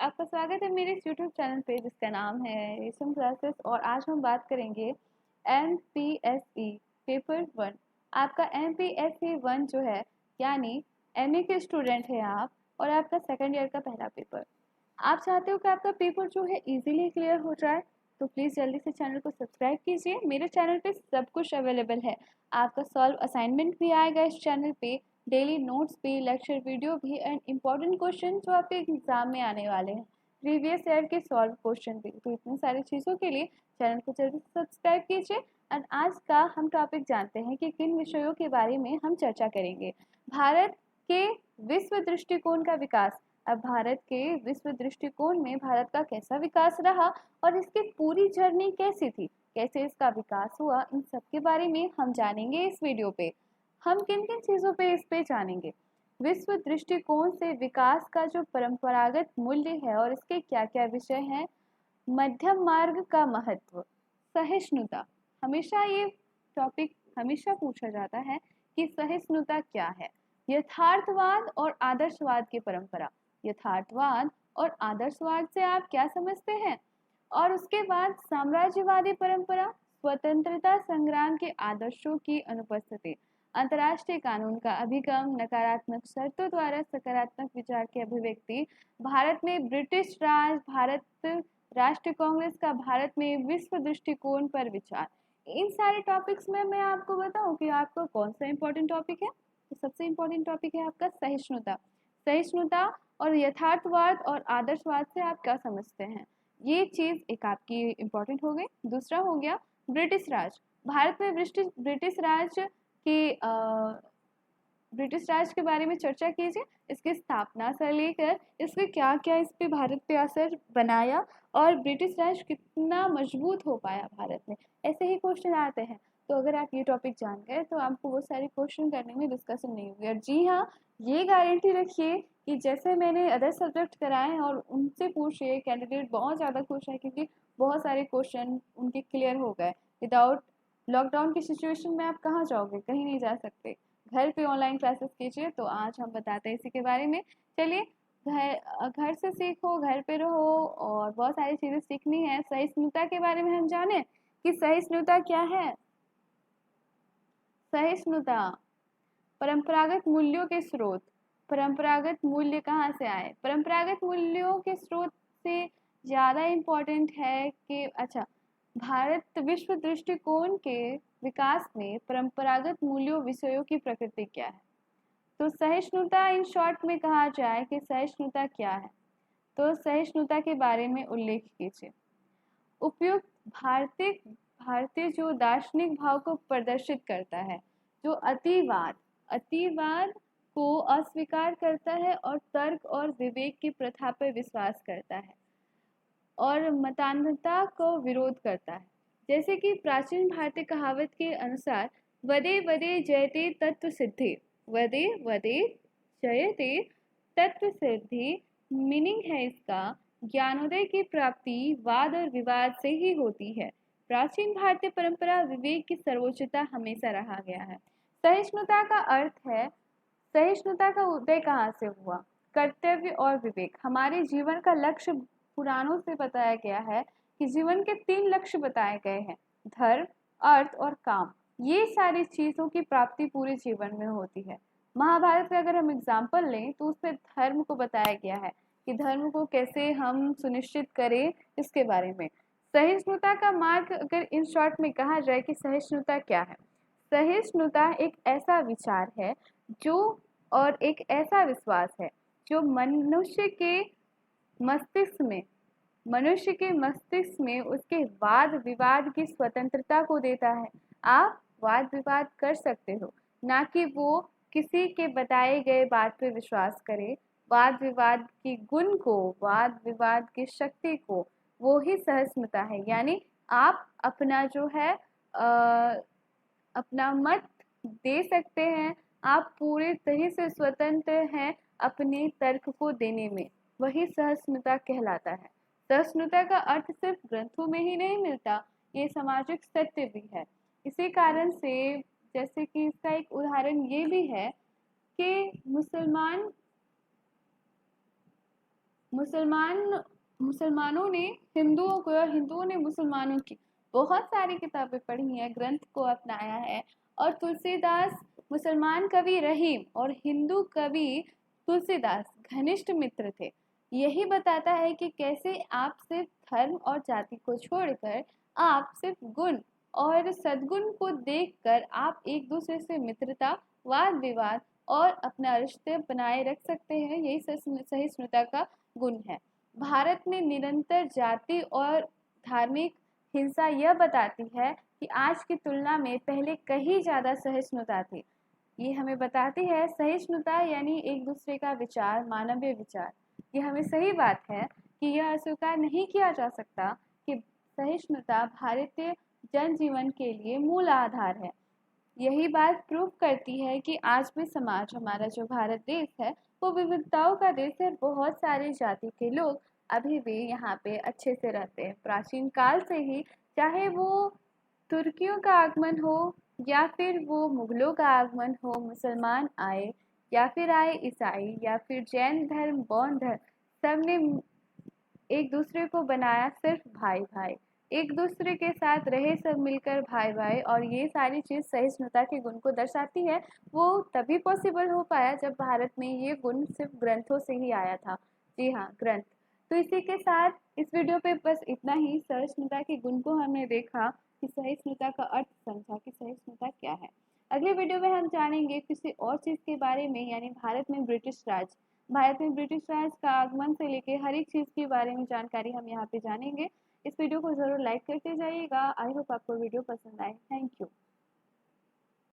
आपका स्वागत है मेरे इस यूट्यूब चैनल पे जिसका नाम है रेशम क्लासेस। और आज हम बात करेंगे MPSE पेपर 1। आपका MPSE 1 जो है यानी MA के स्टूडेंट है आप, और आपका सेकेंड ईयर का पहला पेपर। आप चाहते हो कि आपका पेपर जो है इजीली क्लियर हो जाए, तो प्लीज़ जल्दी से चैनल को सब्सक्राइब कीजिए। मेरे चैनल पे सब कुछ अवेलेबल है। आपका सॉल्व असाइनमेंट भी आएगा इस चैनल पे, डेली नोट्स भी, लेक्चर वीडियो भी, एंड इम्पॉर्टेंट क्वेश्चन जो आपके एग्जाम में आने वाले हैं, प्रीवियस ईयर के सॉल्व क्वेश्चन भी। तो इतनी सारी चीज़ों के लिए चैनल को जल्दी से सब्सक्राइब कीजिए। एंड आज का हम टॉपिक जानते हैं कि किन विषयों के बारे में हम चर्चा करेंगे। भारत के विश्व दृष्टिकोण का विकास। अब भारत के विश्व दृष्टिकोण में भारत का कैसा विकास रहा और इसकी पूरी जर्नी कैसी थी, कैसे इसका विकास हुआ, इन सब के बारे में हम जानेंगे इस वीडियो पे। हम किन किन चीज़ों पे इस पे जानेंगे। विश्व दृष्टिकोण से विकास का जो परंपरागत मूल्य है और इसके क्या क्या विषय हैं। मध्यम मार्ग का महत्व। सहिष्णुता। हमेशा ये टॉपिक हमेशा पूछा जाता है कि सहिष्णुता क्या है। यथार्थवाद और आदर्शवाद की परंपरा। यथार्थवाद और आदर्शवाद से आप क्या समझते हैं। और उसके बाद साम्राज्यवादी परंपरा, स्वतंत्रता संग्राम के आदर्शों की अनुपस्थिति, अंतर्राष्ट्रीय कानून का अभिगम, नकारात्मक शर्तों द्वारा सकारात्मक विचार की अभिव्यक्ति, भारत में ब्रिटिश राज, भारत राष्ट्रीय कांग्रेस का भारत में विश्व दृष्टिकोण पर विचार। इन सारे टॉपिक्स में मैं आपको बताऊं कि आपको कौन सा इंपॉर्टेंट टॉपिक है। तो सबसे इंपॉर्टेंट टॉपिक है आपका सहिष्णुता। सहिष्णुता और यथार्थवाद और आदर्शवाद से आप क्या समझते हैं, ये चीज एक आपकी इंपॉर्टेंट हो गई। दूसरा हो गया ब्रिटिश राज। भारत में ब्रिटिश राज की ब्रिटिश राज के बारे में चर्चा कीजिए। इसकी स्थापना से लेकर इसके क्या क्या इस पे भारत पे असर बनाया और ब्रिटिश राज कितना मजबूत हो पाया भारत में, ऐसे ही क्वेश्चन आते हैं। तो अगर आप ये टॉपिक जान गए तो आपको वो सारे क्वेश्चन करने में डिस्कशन नहीं होगी। और जी हाँ, ये गारंटी रखिए कि जैसे मैंने अदर सब्जेक्ट कराए हैं और उनसे पूछिए, कैंडिडेट बहुत ज़्यादा खुश है क्योंकि बहुत सारे क्वेश्चन उनके क्लियर हो गए। विदाउट लॉकडाउन की सिचुएशन में आप कहाँ जाओगे, कहीं नहीं जा सकते। घर पे ऑनलाइन क्लासेस कीजिए। तो आज हम बताते हैं इसी के बारे में। चलिए, घर घर से सीखो, घर पे रहो, और बहुत सारी चीज़ें सीखनी है। सहिष्णुता के बारे में हम जाने कि सहिष्णुता क्या है। सहिष्णुता परंपरागत मूल्यों के स्रोत। परंपरागत मूल्य कहाँ से आए। परंपरागत मूल्यों के स्रोत से ज़्यादा इम्पोर्टेंट है कि अच्छा, भारत विश्व दृष्टिकोण के विकास में परंपरागत मूल्यों विषयों की प्रकृति क्या है। तो सहिष्णुता इन शॉर्ट में कहा जाए कि सहिष्णुता क्या है, तो सहिष्णुता के बारे में उल्लेख कीजिए। उपयुक्त भारतीय भारतीय जो दार्शनिक भाव को प्रदर्शित करता है, जो अतिवाद अतिवाद को अस्वीकार करता है और तर्क और विवेक की प्रथा पर विश्वास करता है और मतान्धता को विरोध करता है। जैसे कि प्राचीन भारतीय कहावत के अनुसार वदे वदे जयते तत्व सिद्धि। वदे वदे जयते तत्व सिद्धि मीनिंग है इसका, ज्ञानोदय की प्राप्ति वाद और विवाद से ही होती है। प्राचीन भारतीय परंपरा विवेक की सर्वोच्चता हमेशा रहा गया है। सहिष्णुता का अर्थ है, सहिष्णुता का उदय कहाँ से हुआ। कर्तव्य और विवेक। हमारे जीवन का लक्ष्य पुराणों से बताया गया है कि जीवन के 3 लक्ष्य बताए गए हैं, धर्म, अर्थ और काम। ये सारी चीज़ों की प्राप्ति पूरे जीवन में होती है। महाभारत का अगर हम एग्जाम्पल लें तो उसमें धर्म को बताया गया है कि धर्म को कैसे हम सुनिश्चित करें, इसके बारे में। सहिष्णुता का मार्ग अगर इन शॉर्ट में कहा जाए कि सहिष्णुता क्या है। सहिष्णुता एक ऐसा विचार है जो और एक ऐसा विश्वास है जो मस्तिष्क में मनुष्य के मस्तिष्क में उसके वाद विवाद की स्वतंत्रता को देता है। आप वाद विवाद कर सकते हो, ना कि वो किसी के बताए गए बात पे विश्वास करे। वाद विवाद की गुण को, वाद विवाद की शक्ति को, वो ही सहिष्णुता है। यानी आप अपना जो है अपना मत दे सकते हैं, आप पूरे तरह से स्वतंत्र हैं अपने तर्क को देने में, वही सहिष्णुता कहलाता है। सहिष्णुता का अर्थ सिर्फ ग्रंथों में ही नहीं मिलता, ये सामाजिक सत्य भी है। इसी कारण से जैसे कि इसका एक उदाहरण ये भी है कि मुसलमानों ने हिंदुओं को और हिंदुओं ने मुसलमानों की बहुत सारी किताबें पढ़ी हैं, ग्रंथ को अपनाया है। और तुलसीदास मुसलमान कवि रहीम और हिंदू कवि तुलसीदास घनिष्ठ मित्र थे। यही बताता है कि कैसे आप सिर्फ धर्म और जाति को छोड़कर आप सिर्फ गुण और सद्गुण को देखकर आप एक दूसरे से मित्रता, वाद विवाद और अपना रिश्ते बनाए रख सकते हैं। यही सहिष्णुता का गुण है। भारत में निरंतर जाति और धार्मिक हिंसा यह बताती है कि आज की तुलना में पहले कहीं ज़्यादा सहिष्णुता थी। ये हमें बताती है सहिष्णुता यानी एक दूसरे का विचार, मानवीय विचार। ये हमें सही बात है कि यह अस्वीकार नहीं किया जा सकता कि सहिष्णुता भारतीय जनजीवन के लिए मूल आधार है। यही बात प्रूव करती है कि आज भी समाज, हमारा जो भारत देश है, वो विविधताओं का देश है। बहुत सारे जाति के लोग अभी भी यहाँ पे अच्छे से रहते हैं। प्राचीन काल से ही, चाहे वो तुर्कियों का आगमन हो या फिर वो मुगलों का आगमन हो, मुसलमान आए या फिर आए ईसाई या फिर जैन धर्म, बौद्ध धर्म, सबने एक दूसरे को बनाया सिर्फ भाई भाई, एक दूसरे के साथ रहे सब मिलकर भाई भाई। और ये सारी चीज़ सहिष्णुता के गुण को दर्शाती है। वो तभी पॉसिबल हो पाया जब भारत में ये गुण सिर्फ ग्रंथों से ही आया था। जी हाँ, ग्रंथ। तो इसी के साथ इस वीडियो पे बस इतना ही। सहिष्णुता के गुण को हमने देखा कि सहिष्णुता का अर्थ समझा कि सहिष्णुता क्या है। अगले वीडियो में हम जानेंगे किसी और चीज़ के बारे में, यानी भारत में ब्रिटिश राज का आगमन से लेके हर एक चीज़ के बारे में जानकारी हम यहाँ पे जानेंगे। इस वीडियो को ज़रूर लाइक करते जाइएगा। आई होप आपको वीडियो पसंद आए। Thank you.